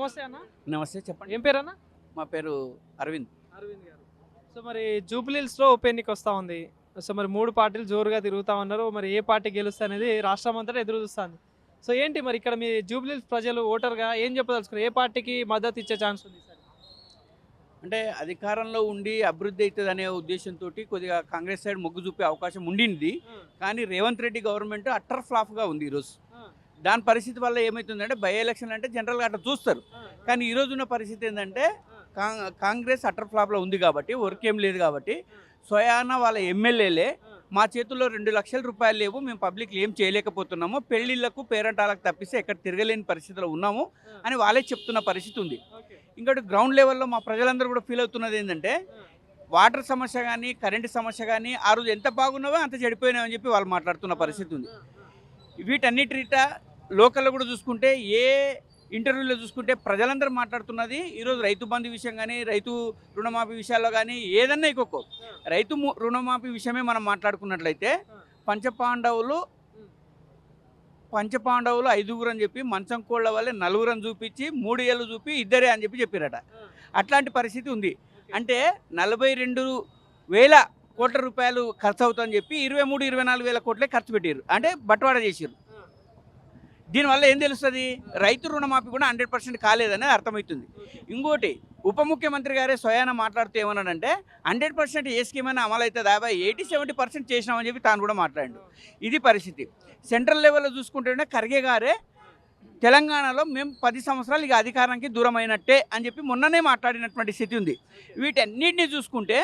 నమస్తే అన్న. నమస్తే, చెప్పండి. ఏం పేరు అన్న? మా పేరు అరవింద్. అరవింద్ గారు. సో మరి జూబ్లీహిల్స్లో ఉప ఎన్నిక వస్తూ ఉంది. సో మరి 3 పార్టీలు జోరుగా తిరుగుతూ ఉన్నారు. మరి ఏ పార్టీ గెలుస్తా అనేది రాష్ట్రం అంతటా ఎదురు చూస్తుంది. సో ఏంటి మరి ఇక్కడ మీ జూబ్లీహిల్స్ ప్రజలు ఓటర్గా ఏం చెప్పదలుచుకున్నారు? ఏ పార్టీకి మద్దతు ఇచ్చే ఛాన్స్ ఉంది ఈసారి? అంటే అధికారంలో ఉండి అభివృద్ధి అవుతుంది అనే ఉద్దేశంతో కొద్దిగా కాంగ్రెస్ సైడ్ మొగ్గు చూపే అవకాశం ఉండింది. కానీ రేవంత్ రెడ్డి గవర్నమెంట్ అట్టర్ ఫ్లాప్గా ఉంది ఈరోజు. దాని పరిస్థితి వల్ల ఏమవుతుందంటే బై ఎలక్షన్ అంటే జనరల్గా అట్లా చూస్తారు. కానీ ఈరోజు ఉన్న పరిస్థితి ఏంటంటే కాంగ్రెస్ అట్టర్ ఫ్లాప్లో ఉంది కాబట్టి వర్క్ ఏం లేదు కాబట్టి స్వయాన వాళ్ళ ఎమ్మెల్యేలే మా చేతుల్లో 2 లక్షల రూపాయలు లేవు, మేము పబ్లిక్లో ఏం చేయలేకపోతున్నాము, పెళ్లిళ్లకు పేరెంటాలకు తప్పిస్తే ఎక్కడ తిరగలేని పరిస్థితిలో ఉన్నాము అని వాళ్ళే చెప్తున్న పరిస్థితి ఉంది. ఇంకోటి గ్రౌండ్ లెవెల్లో మా ప్రజలందరూ కూడా ఫీల్ అవుతున్నది ఏంటంటే వాటర్ సమస్య కానీ కరెంటు సమస్య కానీ ఆ రోజు ఎంత బాగున్నావో అంత చెడిపోయినావని చెప్పి వాళ్ళు మాట్లాడుతున్న పరిస్థితి ఉంది. వీటన్నిటిట లోకల్లో కూడా చూసుకుంటే ఏ ఇంటర్వ్యూలో చూసుకుంటే ప్రజలందరూ మాట్లాడుతున్నది ఈరోజు రైతు బంధు విషయం కానీ రైతు రుణమాఫీ విషయాల్లో కానీ ఏదన్నా ఇంకొక రైతు రుణమాఫీ విషయమే మనం మాట్లాడుకున్నట్లయితే పంచపాండవులు 5 అని చెప్పి మంచం కోళ్ళ వల్లే 4 చూపించి 3 ఏళ్ళు చూపి 2 అని చెప్పారట. అట్లాంటి పరిస్థితి ఉంది. అంటే 42,000 కోట్ల రూపాయలు ఖర్చు అవుతుందని చెప్పి 23-24 వేల కోట్లే ఖర్చు పెట్టారు, అంటే బట్వాడ చేసారు. దీనివల్ల ఏం తెలుస్తుంది? రైతు రుణమాఫీ కూడా 100% కాలేదని అర్థమవుతుంది. ఇంకోటి ఉప ముఖ్యమంత్రి గారే స్వయాన మాట్లాడుతూ ఏమన్నాడంటే 100% ఏ స్కీమ్ అయినా అమలు అవుతుంది, 80-70% చేసినామని చెప్పి తాను కూడా మాట్లాడాడు. ఇది పరిస్థితి. సెంట్రల్ లెవెల్లో చూసుకుంటే ఖర్గే గారే తెలంగాణలో మేము 10 సంవత్సరాలు ఇక అధికారానికి దూరం అయినట్టే అని చెప్పి మొన్ననే మాట్లాడినటువంటి స్థితి ఉంది. వీటన్నిటిని చూసుకుంటే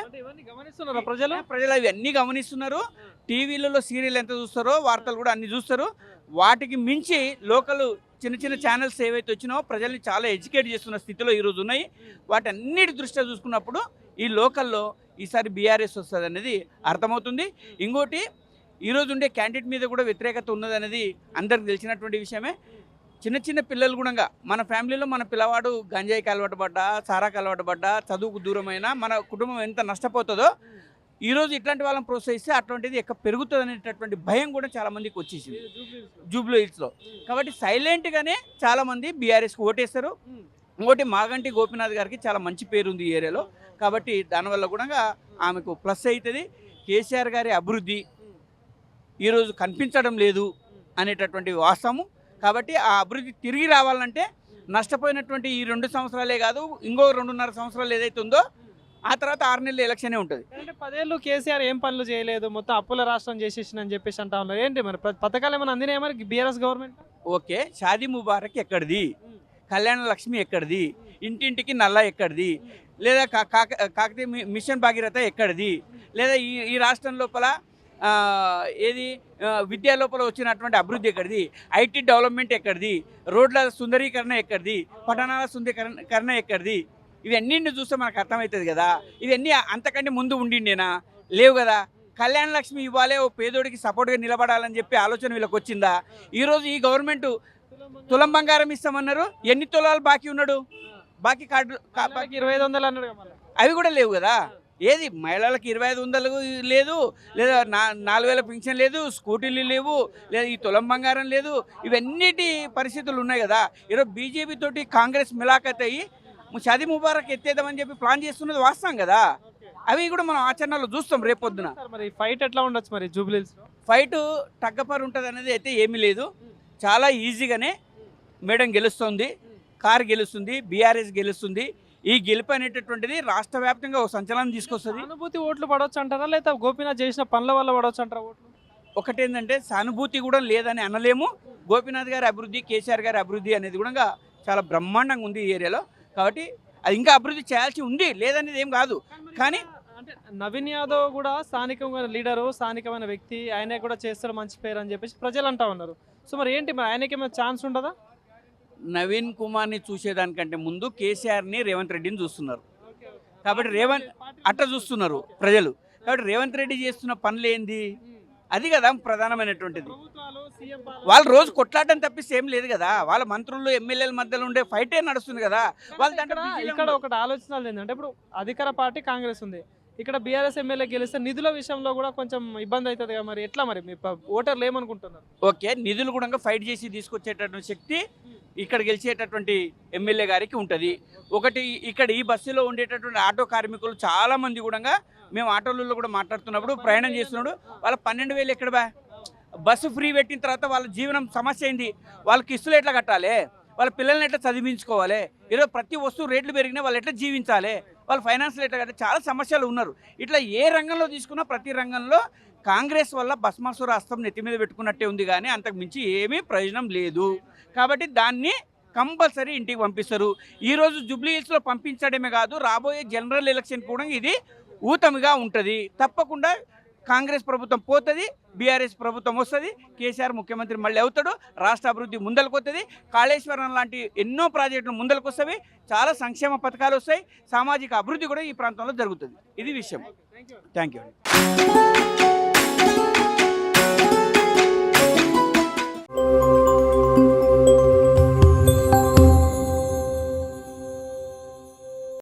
ప్రజలు ఇవన్నీ గమనిస్తున్నారు. టీవీలలో సీరియల్ ఎంత చూస్తారో వార్తలు కూడా అన్ని చూస్తారు. వాటికి మించి లోకల్ చిన్న ఛానల్స్ ఏవైతే వచ్చినాయో ప్రజల్ని చాలా ఎడ్యుకేట్ చేస్తున్న స్థితిలో ఈరోజు ఉన్నాయి. వాటన్నిటి దృష్ట్యా చూసుకున్నప్పుడు ఈ లోకల్లో ఈసారి బీఆర్ఎస్ వస్తుంది అనేది అర్థమవుతుంది. ఇంకోటి ఈరోజు ఉండే క్యాండిడేట్ మీద కూడా వ్యతిరేకత ఉన్నదనేది అందరికి తెలిసినటువంటి విషయమే. చిన్న పిల్లలు కూడా మన ఫ్యామిలీలో మన పిల్లవాడు గంజాయికి అలవాటు పడ్డా, సారాకి అలవాటు పడ్డా, చదువుకు దూరమైనా మన కుటుంబం ఎంత నష్టపోతుందో ఈరోజు ఇట్లాంటి వాళ్ళని ప్రోత్సహిస్తే అటువంటిది ఎక్కడ పెరుగుతుంది అనేటటువంటి భయం కూడా చాలామందికి వచ్చేసింది జూబ్లీహిల్స్లో. కాబట్టి సైలెంట్గానే చాలామంది బీఆర్ఎస్కి ఓటేస్తారు. ఇంకోటి మాగంటి గోపీనాథ్ గారికి చాలా మంచి పేరు ఉంది ఈ ఏరియాలో. కాబట్టి దానివల్ల కూడా ఆమెకు ప్లస్ అవుతుంది. కేసీఆర్ గారి అభివృద్ధి ఈరోజు కనిపించడం లేదు అనేటటువంటి వాస్తవము. కాబట్టి ఆ అభివృద్ధి తిరిగి రావాలంటే నష్టపోయినటువంటి ఈ 2 సంవత్సరాలే కాదు, ఇంకో 2.5 సంవత్సరాలు ఏదైతే ఉందో ఆ తర్వాత 6 నెలల ఎలక్షనే ఉంటుంది. అంటే 10 ఏళ్ళు కేసీఆర్ ఏం పనులు చేయలేదు, మొత్తం అప్పుల రాష్ట్రం చేసేసిందని చెప్పేసి అంటా ఉన్నారు. ఏంటి మరి పథకాలు ఏమైనా అందినాయి మరి BRS government? Okay, Shaadi Mubarak ఎక్కడిది, కళ్యాణ లక్ష్మి ఎక్కడిది, ఇంటింటికి నల్లా ఎక్కడిది, లేదా కాకతీయ మిషన్ భాగీరథ ఎక్కడిది, లేదా ఈ రాష్ట్రం లోపల ఏది విద్యా లోపల వచ్చినటువంటి అభివృద్ధి ఎక్కడిది, ఐటీ డెవలప్మెంట్ ఎక్కడిది, రోడ్ల సుందరీకరణ ఎక్కడిది, పట్టణాల సుందరీకరణ ఎక్కడిది, ఇవన్నీ చూస్తే మనకు అర్థమవుతుంది కదా. ఇవన్నీ అంతకంటే ముందు ఉండిండేనా? లేవు కదా. కళ్యాణ లక్ష్మి ఇవ్వాలే, ఓ పేదోడికి సపోర్ట్గా నిలబడాలని చెప్పి ఆలోచన వీళ్ళకి వచ్చిందా? ఈరోజు ఈ గవర్నమెంట్ తులం బంగారం ఇస్తామన్నారు, ఎన్ని తులాలు బాకీ ఉన్నాడు? బాకీ కార్డు 2500 అన్నాడు, అవి కూడా లేవు కదా. ఏది మహిళలకు 2500 లేదు, లేదా 4000 పింఛన్ లేదు, స్కూటీలు లేవు, లేదా ఈ తులం బంగారం లేదు. ఇవన్నిటి పరిస్థితులు ఉన్నాయి కదా. ఈరోజు బీజేపీ తోటి కాంగ్రెస్ మిలాఖత్ అయ్యి షాదీ ముబారక్ ఎత్తేద్దామని చెప్పి ప్లాన్ చేస్తున్నది వాస్తవం కదా. అవి కూడా మనం ఆచరణలో చూస్తాం రేపొద్దున. మరి ఫైట్ ఎట్లా ఉండొచ్చు మరి జూబ్లీహిల్స్లో? ఫైట్ తగ్గపరు ఉంటుంది అనేది అయితే ఏమీ లేదు. చాలా ఈజీగానే మేడం గెలుస్తుంది, కారు గెలుస్తుంది, బీఆర్ఎస్ గెలుస్తుంది. ఈ గెలుపు అనేటటువంటిది రాష్ట్ర వ్యాప్తంగా ఒక సంచలనం తీసుకొస్తుంది. సానుభూతి ఓట్లు పడవచ్చు అంటారా, లేదా గోపీనాథ్ చేసిన పనుల వల్ల పడవచ్చు అంటారా ఓట్లు? ఒకటేంటంటే సానుభూతి కూడా లేదని అనలేము. గోపీనాథ్ గారి అభివృద్ధి, కేసీఆర్ గారి అభివృద్ధి అనేది కూడా చాలా బ్రహ్మాండంగా ఉంది ఈ ఏరియాలో. కాబట్టి అది ఇంకా అభివృద్ధి చేయాల్సి ఉంది, లేదనేది ఏం కాదు. కానీ అంటే నవీన్ యాదవ్ కూడా స్థానికమైన లీడరు, స్థానికమైన వ్యక్తి, ఆయనే కూడా చేస్తారు మంచి పేరు అని చెప్పేసి ప్రజలు అంటా ఉన్నారు. సో మరి ఏంటి మరి ఆయనకి ఏమైనా ఛాన్స్ ఉండదా? నవీన్ కుమార్ని చూసేదానికంటే ముందు కేసీఆర్ని, రేవంత్ రెడ్డిని చూస్తున్నారు. కాబట్టి అట్లా చూస్తున్నారు ప్రజలు. కాబట్టి రేవంత్ రెడ్డి చేస్తున్న పనులు ఏంది, అది కదా ప్రధానమైనటువంటిది. వాళ్ళు రోజు కొట్లాడడం తప్పిస్తే ఏం లేదు కదా. వాళ్ళ మంత్రులు ఎమ్మెల్యేల మధ్యలో ఉండే ఫైటే నడుస్తుంది కదా. వాళ్ళు ఇక్కడ ఒకటి ఆలోచనలు ఏంటంటే ఇప్పుడు అధికార పార్టీ కాంగ్రెస్ ఉంది, ఇక్కడ బీఆర్ఎస్ ఎమ్మెల్యే గెలిస్తే నిధుల విషయంలో కూడా కొంచెం ఇబ్బంది అవుతుంది కదా, మరి ఎట్లా మరి మీ ఓటర్లు ఏమనుకుంటున్నారు? ఓకే, నిధులు కూడా ఫైట్ చేసి తీసుకొచ్చేటటువంటి శక్తి ఇక్కడ గెలిచేటటువంటి ఎమ్మెల్యే గారికి ఉంటుంది. ఒకటి, ఇక్కడ ఈ బస్సులో ఉండేటటువంటి ఆటో కార్మికులు చాలా మంది కూడా మేము ఆటోలలో కూడా మాట్లాడుతున్నప్పుడు ప్రయాణం చేస్తున్నప్పుడు వాళ్ళ 12,000 ఎక్కడ బస్సు ఫ్రీ పెట్టిన తర్వాత వాళ్ళ జీవనం సమస్య అయింది. వాళ్ళ కిస్తులు ఎట్లా కట్టాలి, వాళ్ళ పిల్లల్ని ఎట్లా చదివించుకోవాలి, ఈరోజు ప్రతి వస్తువు రేట్లు పెరిగినా వాళ్ళు ఎట్లా జీవించాలి, వాళ్ళ ఫైనాన్షియల్ ఎట్లా కట్టాలి, చాలా సమస్యలు ఉన్నారు. ఇట్లా ఏ రంగంలో తీసుకున్నా ప్రతి రంగంలో కాంగ్రెస్ వల్ల భస్మాసుర హస్తం నెత్తి మీద పెట్టుకున్నట్టే ఉంది, కానీ అంతకు మించి ఏమీ ప్రయోజనం లేదు. కాబట్టి దాన్ని కంపల్సరీ ఇంటికి పంపిస్తారు. ఈరోజు జూబ్లీ హిల్స్లో పంపించడమే కాదు, రాబోయే జనరల్ ఎలక్షన్ కూడా ఇది ఊతమిగా ఉంటుంది. తప్పకుండా కాంగ్రెస్ ప్రభుత్వం పోతుంది, బీఆర్ఎస్ ప్రభుత్వం వస్తుంది, కేసీఆర్ ముఖ్యమంత్రి మళ్ళీ అవుతాడు, రాష్ట్ర అభివృద్ధి ముందలకు వస్తుంది, కాళేశ్వరం లాంటి ఎన్నో ప్రాజెక్టులు ముందలకు వస్తాయి, చాలా సంక్షేమ పథకాలు వస్తాయి, సామాజిక అభివృద్ధి కూడా ఈ ప్రాంతంలో జరుగుతుంది. ఇది విషయం. Thank you.